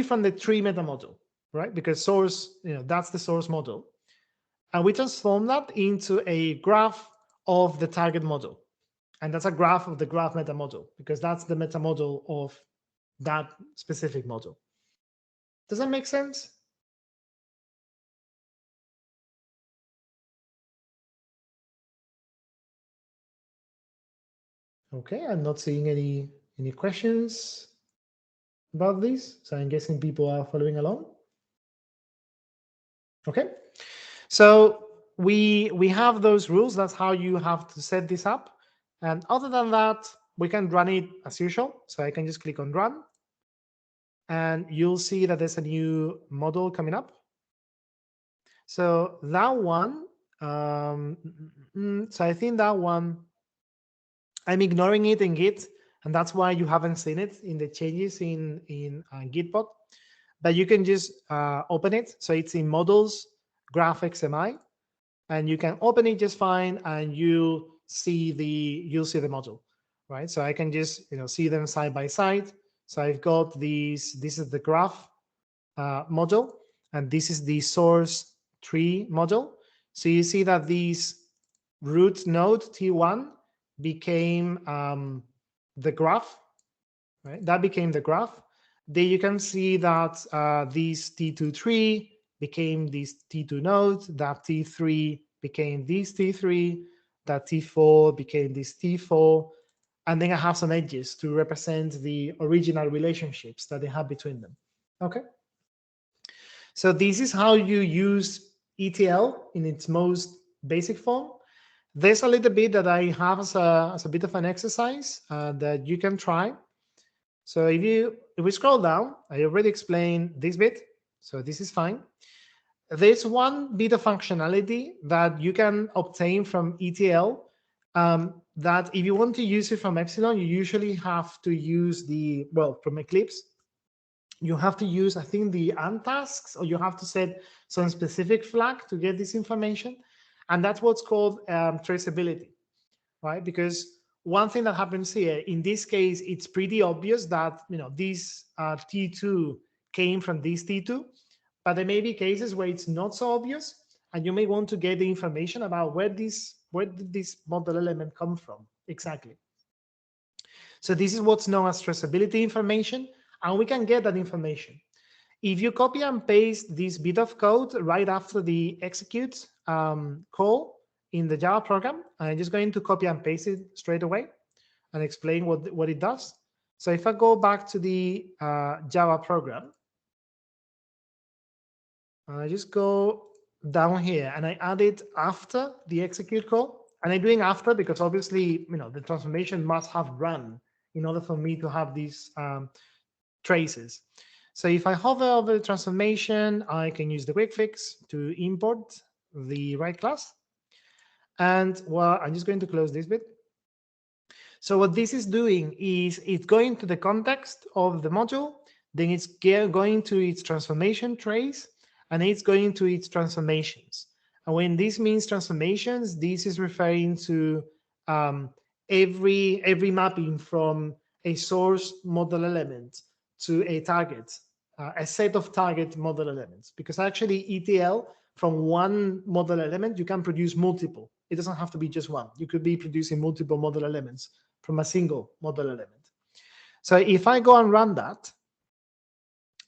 from the tree meta model, right? Because source, that's the source model. And we transform that into a graph of the target model. And that's a graph of the graph meta model, because that's the meta model of that specific model. Does that make sense? Okay, I'm not seeing any questions about this, so I'm guessing people are following along. Okay, so we have those rules. That's how you have to set this up. And other than that, we can run it as usual. So I can just click on run, and you'll see that there's a new model coming up. So that one, so I think that one, I'm ignoring it in Git, and that's why you haven't seen it in the changes in Gitbot. But you can just open it. So it's in models, graph XMI, and you can open it just fine, and you'll see the module, right? So I can just see them side by side. So I've got these. This is the graph module, and this is the source tree module. So you see that these root node T1 became the graph, right? That became the graph. Then you can see that this T2 tree became this T2 node, that T3 became this T3, that T4 became this T4, and then I have some edges to represent the original relationships that they have between them. Okay. So this is how you use ETL in its most basic form. There's a little bit that I have as a bit of an exercise that you can try. So if we scroll down, I already explained this bit, so this is fine. there's one bit of functionality that you can obtain from ETL that if you want to use it from Epsilon, you usually have to use the, well, from Eclipse, you have to use, I think, the untasks, or you have to set some specific flag to get this information. And that's what's called traceability, right? Because one thing that happens here, in this case, it's pretty obvious that, you know, this T2 came from this T2, but there may be cases where it's not so obvious, and you may want to get the information about where did this model element come from exactly. So this is what's known as traceability information, and we can get that information. If you copy and paste this bit of code right after the execute call in the Java program, I'm just going to copy and paste it straight away and explain what it does. So if I go back to the Java program, I just go down here and I add it after the execute call. And I'm doing after because obviously, you know, the transformation must have run in order for me to have these traces. So if I hover over the transformation, I can use the quick fix to import the write class. And well, I'm just going to close this bit. So what this is doing is it's going to the context of the module, then it's going to its transformation trace, and it's going to its transformations. And when this means transformations, this is referring to every mapping from a source model element to a target, a set of target model elements. Because actually ETL, from one model element, you can produce multiple. It doesn't have to be just one. You could be producing multiple model elements from a single model element. So if I go and run that,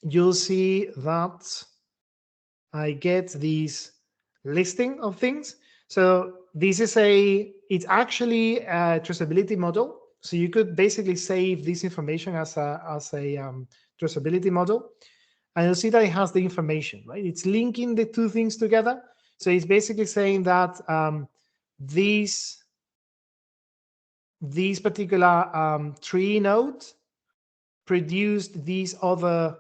you'll see that I get this listing of things. So this is it's actually a traceability model. So you could basically save this information as a traceability model. And you'll see that it has the information, right? It's linking the two things together. So it's basically saying that this particular tree node produced this other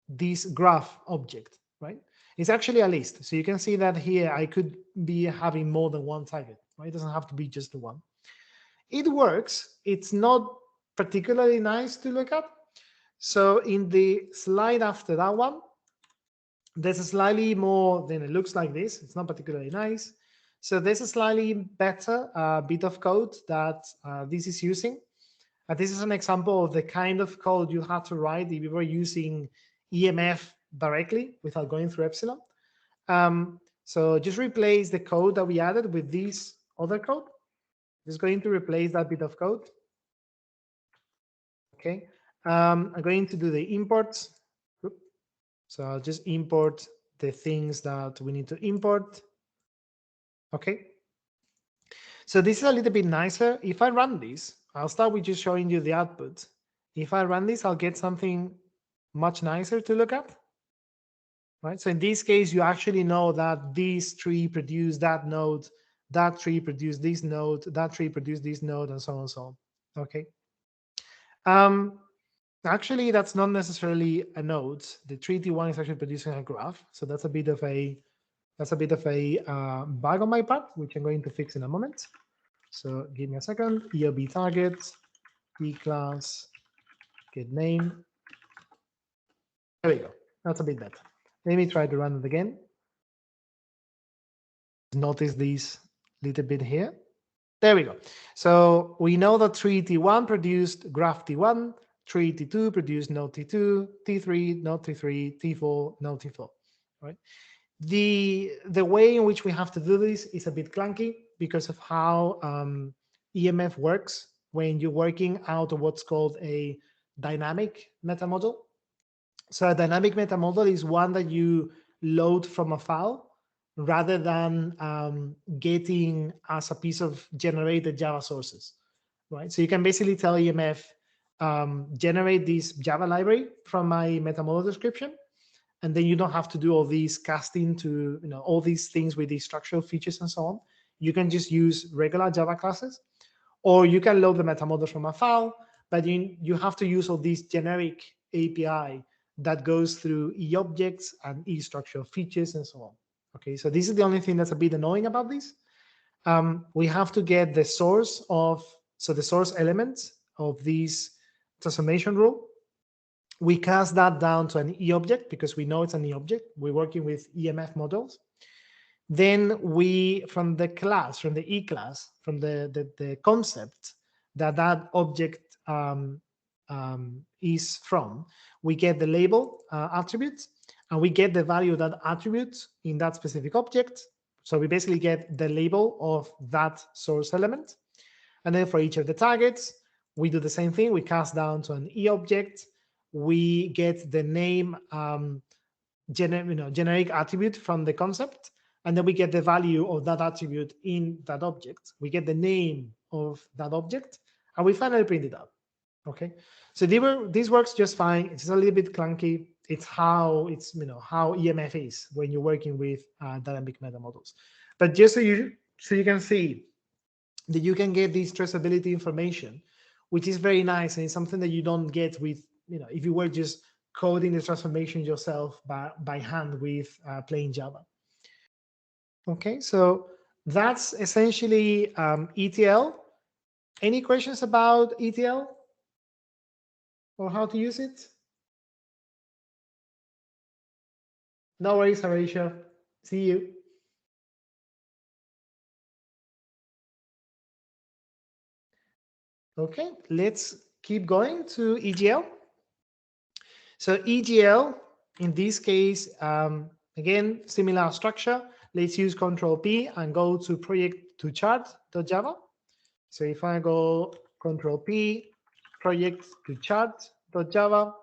this graph object, right? It's actually a list. So you can see that here I could be having more than one target, right? It doesn't have to be just the one. It works. It's not particularly nice to look at. So in the slide after that one, there's a slightly more, then it looks like this. It's not particularly nice. So there's a slightly better bit of code that this is using. This is an example of the kind of code you had to write if you were using EMF directly without going through Epsilon. So just replace the code that we added with this other code. Just going to replace that bit of code. Okay. I'm going to do the imports. So I'll just import the things that we need to import. Okay. So this is a little bit nicer. If I run this, I'll start with just showing you the output. If I run this, I'll get something much nicer to look at. Right. So in this case, you actually know that this tree produced that node, that tree produced this node, that tree produced this node, and so on and so on. Okay. Actually, that's not necessarily a node. The tree T1 is actually producing a graph. So that's a bit of a bug on my part, which I'm going to fix in a moment. So give me a second. EOB target, T class, get name. There we go. That's a bit better. Let me try to run it again. Notice this little bit here. There we go. So we know that tree T1 produced graph T1, tree T2 produced node T2, T3, node T3, T4, node T4, right? The way in which we have to do this is a bit clunky because of how EMF works when you're working out of what's called a dynamic metamodel. So a dynamic metamodel is one that you load from a file rather than getting as a piece of generated Java sources, right? So you can basically tell EMF, generate this Java library from my metamodel description, and then you don't have to do all these casting to, all these things with these structural features and so on. You can just use regular Java classes, or you can load the metamodel from a file, but you have to use all these generic API that goes through e-objects and e-structural features and so on. Okay, so this is the only thing that's a bit annoying about this. We have to get the source of, so the source elements of this transformation rule. We cast that down to an e-object because we know it's an e-object. We're working with EMF models. Then we, from the class, from the e-class, from the concept that object is from, we get the label attribute, and we get the value of that attribute in that specific object. So we basically get the label of that source element. And then for each of the targets, we do the same thing. We cast down to an e-object. We get the name generic attribute from the concept, and then we get the value of that attribute in that object. We get the name of that object, and we finally print it out. Okay, so this works just fine. It's a little bit clunky. It's how how EMF is when you're working with dynamic meta models. But just so you can see that you can get this traceability information, which is very nice, and it's something that you don't get with if you were just coding the transformation yourself by hand with plain Java. Okay, so that's essentially ETL. Any questions about ETL or how to use it? No worries, Horatio. See you. Okay, let's keep going to EGL. So EGL, in this case, again, similar structure. Let's use Control P and go to project to chart.java. So if I go Control P, project to chart.java,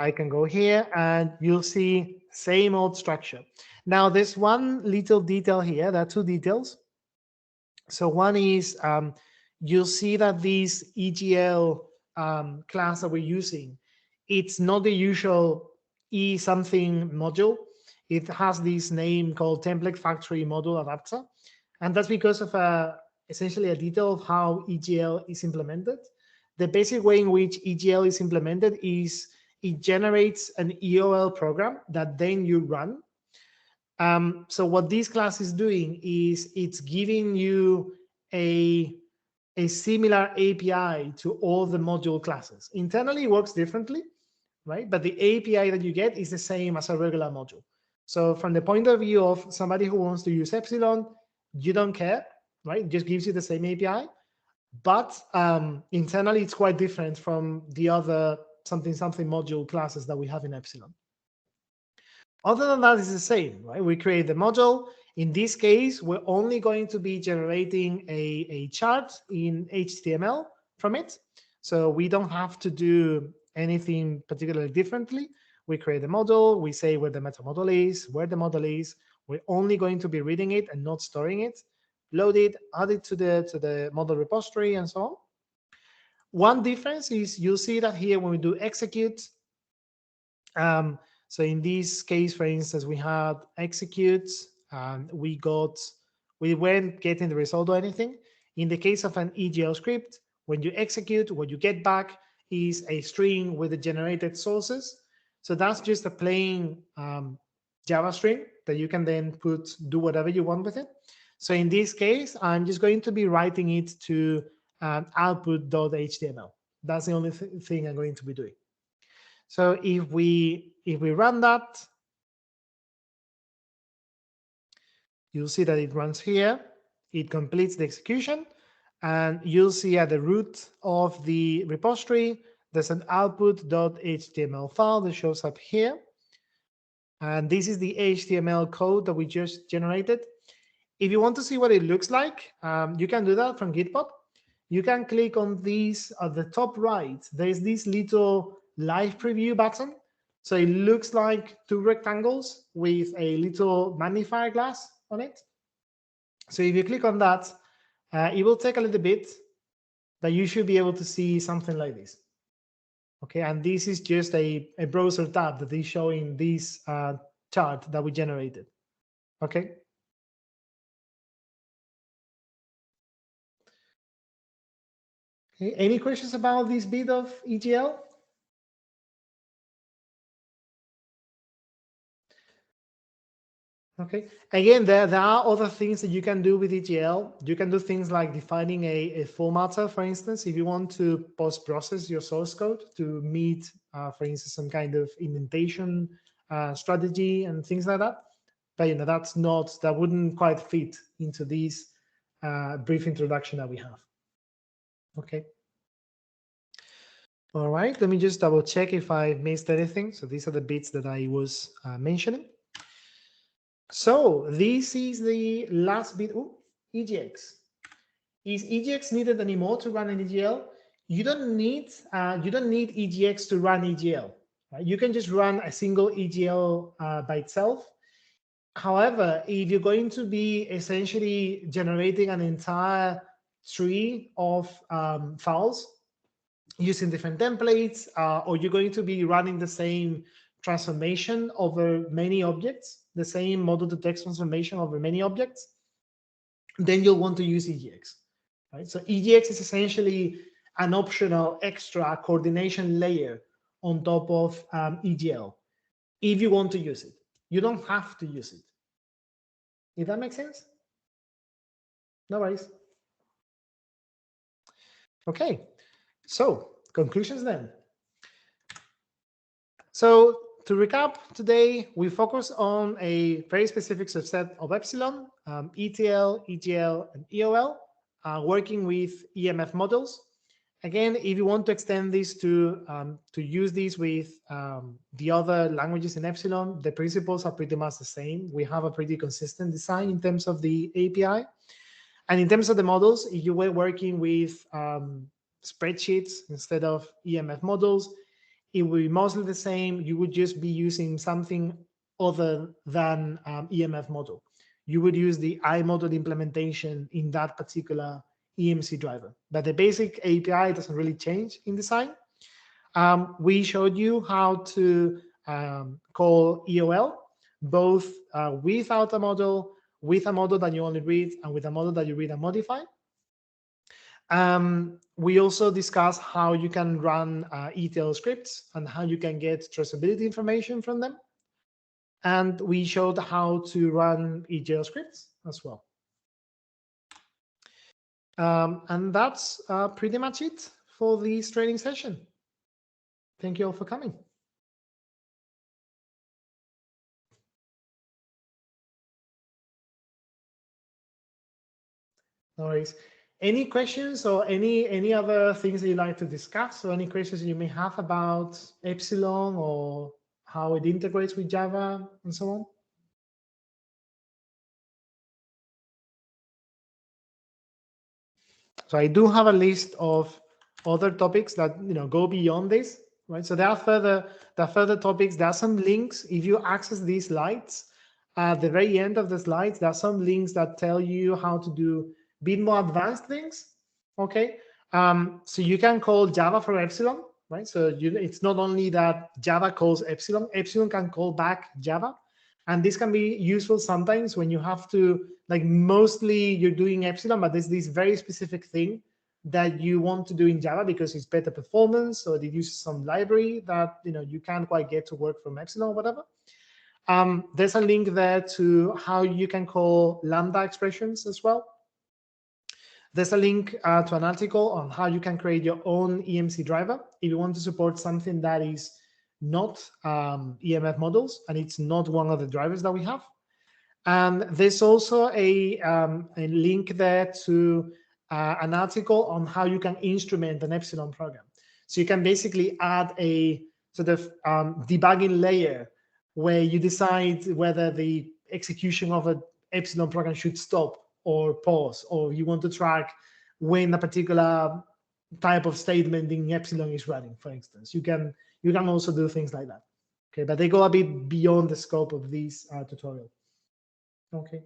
I can go here and you'll see same old structure. Now there's one little detail here. There are two details. So one is you'll see that this EGL class that we're using, it's not the usual E something module. It has this name called template factory module adapter. And that's because of essentially a detail of how EGL is implemented. The basic way in which EGL is implemented is it generates an EOL program that then you run. So what this class is doing is it's giving you a similar API to all the module classes. Internally, it works differently, right? But the API that you get is the same as a regular module. So from the point of view of somebody who wants to use Epsilon, you don't care, right? It just gives you the same API. But internally, it's quite different from the other something module classes that we have in Epsilon. Other than that, it's the same, right? We create the module. In this case, we're only going to be generating a chart in HTML from it. So we don't have to do anything particularly differently. We create the model. We say where the meta model is, where the model is. We're only going to be reading it and not storing it. Load it, add it to the model repository, and so on. One difference is you'll see that here when we do execute, so in this case, for instance, we had execute, and we weren't getting the result or anything. In the case of an EGL script, when you execute, what you get back is a string with the generated sources. So that's just a plain Java string that you can then do whatever you want with it. So in this case, I'm just going to be writing it to output.html. That's the only thing I'm going to be doing. So if we run that, you'll see that it runs here. It completes the execution, and you'll see at the root of the repository, there's an output.html file that shows up here. And this is the HTML code that we just generated. If you want to see what it looks like, you can do that from Gitpod. You can click on these at the top right. There's this little live preview button. So it looks like two rectangles with a little magnifier glass on it. So if you click on that, it will take a little bit, but you should be able to see something like this. Okay, and this is just a browser tab that is showing this chart that we generated. Okay. Okay. Any questions about this bit of EGL? Okay. Again, there are other things that you can do with ETL. You can do things like defining a formatter, for instance, if you want to post-process your source code to meet, for instance, some kind of indentation strategy and things like that. But that wouldn't quite fit into this brief introduction that we have. Okay. All right. Let me just double check if I missed anything. So these are the bits that I was mentioning. So this is the last bit. Ooh, EGX. Is EGX needed anymore to run an EGL? You don't need EGX to run EGL. Right? You can just run a single EGL by itself. However, if you're going to be essentially generating an entire tree of files using different templates, or you're going to be running the same transformation over many objects, the same model to text transformation over many objects, then you'll want to use EGX. Right? So EGX is essentially an optional extra coordination layer on top of EGL if you want to use it. You don't have to use it. If that makes sense? No worries. Okay, so conclusions then. So to recap, today we focus on a very specific subset of Epsilon, ETL, EGL, and EOL, working with EMF models. Again, if you want to extend this to use these with the other languages in Epsilon, the principles are pretty much the same. We have a pretty consistent design in terms of the API. And in terms of the models, if you were working with spreadsheets instead of EMF models, it would be mostly the same. You would just be using something other than EMF model. You would use the iModel implementation in that particular EMC driver. But the basic API doesn't really change in design. We showed you how to call EOL, both without a model, with a model that you only read, and with a model that you read and modify. We also discussed how you can run ETL scripts and how you can get traceability information from them. And we showed how to run ETL scripts as well. And that's pretty much it for this training session. Thank you all for coming. No worries. Any questions or any other things that you'd like to discuss, or any questions you may have about Epsilon or how it integrates with Java and so on? So I do have a list of other topics that go beyond this, right? So there are further topics. There are some links. If you access these slides, at the very end of the slides, there are some links that tell you how to do a bit more advanced things. Okay, so you can call Java for Epsilon, right? So it's not only that Java calls Epsilon. Epsilon can call back Java. And this can be useful sometimes when you have to, like, mostly you're doing Epsilon, but there's this very specific thing that you want to do in Java because it's better performance, or it uses some library that you can't quite get to work from Epsilon or whatever. There's a link there to how you can call Lambda expressions as well. There's a link to an article on how you can create your own EMC driver if you want to support something that is not EMF models, and it's not one of the drivers that we have. And there's also a link there to an article on how you can instrument an Epsilon program. So you can basically add a sort of debugging layer where you decide whether the execution of an Epsilon program should stop or pause, or you want to track when a particular type of statement in Epsilon is running, for instance. You can also do things like that. Okay, but they go a bit beyond the scope of this tutorial. Okay.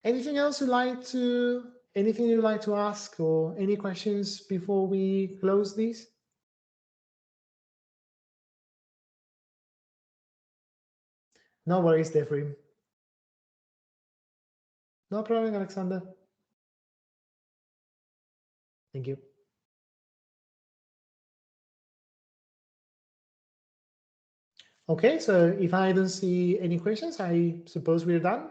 Anything else you'd like to ask, or any questions before we close these? No worries, Defrim. No problem, Alexander. Thank you. Okay, so if I don't see any questions, I suppose we're done.